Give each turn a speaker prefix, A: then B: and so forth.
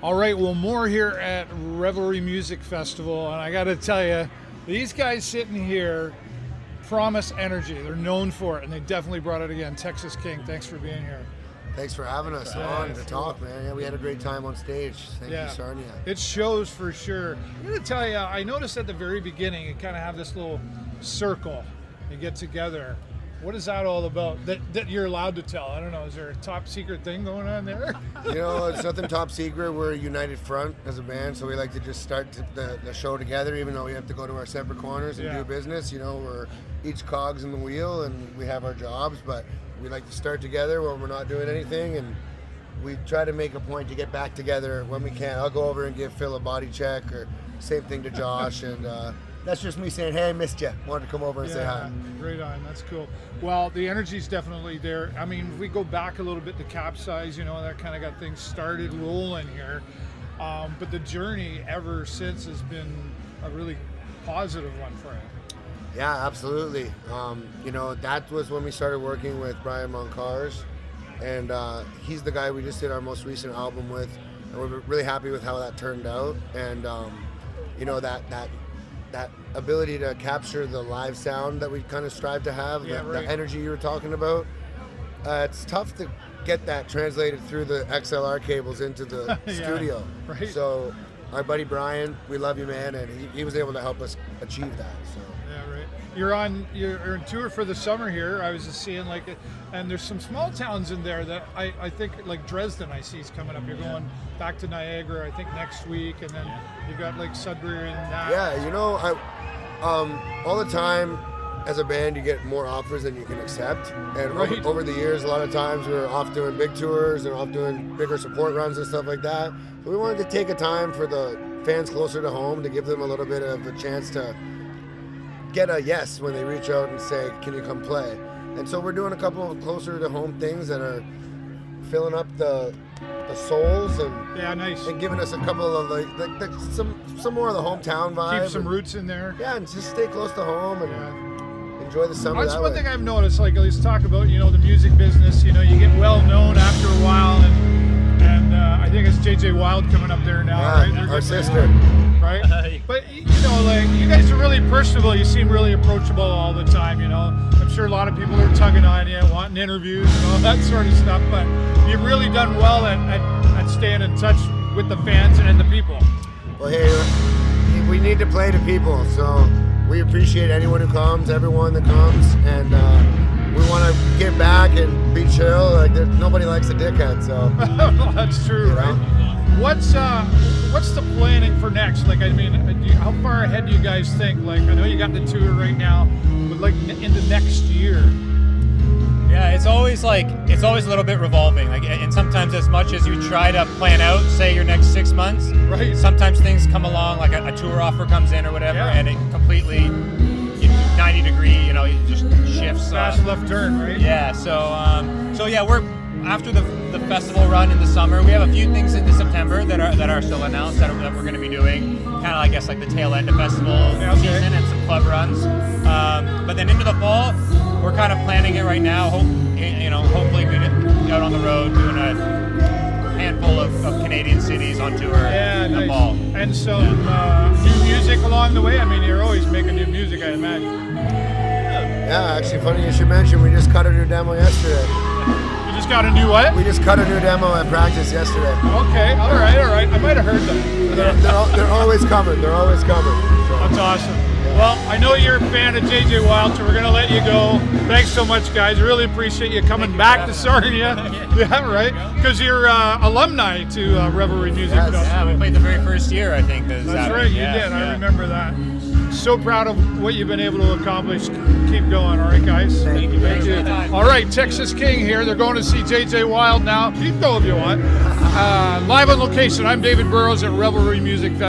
A: All right, well, more here at Revelree Music Festival, and I got to tell you, these guys sitting here promise energy. They're known for it, and they definitely brought it again. Texas King, thanks for being here.
B: Thanks for having us on to talk, man. Yeah, we had a great time on stage. Thank you, Sarnia.
A: It shows for sure. I'm going to tell you, I noticed at the very beginning, you kind of have this little circle. You get together. What is that all about that you're allowed to tell? I don't know. Is there a top secret thing going on there?
B: You know, it's nothing top secret. We're a united front as a band, so we like to just start the show together, even though we have to go to our separate corners and do business. You know, we're each cogs in the wheel, and we have our jobs, but we like to start together when we're not doing anything, and we try to make a point to get back together when we can. I'll go over and give Phil a body check, or same thing to Josh, and that's just me saying, hey, I missed you. Wanted to come over and say hi.
A: Right on. That's cool. Well, the energy's definitely there. I mean, if we go back a little bit to Capsize, you know, that kind of got things started rolling here. But the journey ever since has been a really positive one for you.
B: Yeah, absolutely. You know, that was when we started working with Brian Moncars, and he's the guy we just did our most recent album with, and we're really happy with how that turned out. And you know, that ability to capture the live sound that we kind of strive to have, the energy you were talking about. It's tough to get that translated through the XLR cables into the studio.
A: Right.
B: So our buddy Brian, we love you, man, and he was able to help us achieve that. So.
A: Yeah, right. You're on tour for the summer here. I was just seeing and there's some small towns in there that I think, like Dresden, I see is coming up. You're going back to Niagara, I think, next week, and then you've got like Sudbury and that.
B: Yeah, you know, all the time as a band, you get more offers than you can accept. And over the years, a lot of times we were off doing big tours and off doing bigger support runs and stuff like that. So we wanted to take a time for the fans closer to home to give them a little bit of a chance to get a yes when they reach out and say, can you come play? And so we're doing a couple of closer to home things that are filling up the souls and and giving us a couple of like some more of the hometown vibe.
A: Keep some roots in there.
B: Yeah, and just stay close to home and enjoy the summer.
A: That's one thing I've noticed. Like, let's talk about, you know, the music business. You know, you get well known after a while, and I think it's JJ Wild coming up there now.
B: Yeah, right? Our sister.
A: Right? But, you know, like, you guys are really personable. You seem really approachable all the time, you know. I'm sure a lot of people are tugging on you, wanting interviews and all that sort of stuff, but you've really done well at staying in touch with the fans and the people.
B: Well, hey, we need to play to people, so we appreciate anyone who comes, everyone that comes, and we want to give back and be chill. Like, nobody likes a dickhead, so.
A: That's true, you know? Right? What's the planning for next? Like, I mean, how far ahead do you guys think? Like, I know you got the tour right now, but like into next year.
C: Yeah, it's always a little bit revolving. Like, and sometimes as much as you try to plan out, say your next 6 months,
A: right?
C: Sometimes things come along, like a tour offer comes in or whatever, and it completely 90-degree, you know, it just shifts.
A: Fast left turn, right?
C: Yeah. So yeah, we're after the festival run in the summer. We have a few things into September that are still announced that we're going to be doing. Kind of, I guess, like the tail end of festival season and some club runs. But then into the fall, we're kind of planning it right now. Hopefully we get out on the road doing a handful of Canadian cities on tour in the fall.
A: And so new music along the way. I mean, you're always making new music, I imagine.
B: Yeah, actually, funny you should mention, we just cut a new demo yesterday.
A: You just got a new what?
B: We just cut a new demo at practice yesterday.
A: Okay, all right. I might have heard that.
B: They're always coming. They're always coming. So.
A: That's awesome. Yeah. Well, I know you're a fan of JJ Wild, so we're going to let you go. Thanks so much, guys. I really appreciate you coming back to Sarnia. Yeah, right? Because you're alumni to Revelree Music Festival.
C: Yeah, we played the very first year, I think.
A: That's right, you did. I remember that. So proud of what you've been able to accomplish. Keep going, all right, guys?
B: Thank you.
A: All right, Texas King here. They're going to see JJ Wild now. You can go if you want. Live on location, I'm David Burrows at Revelree Music Festival.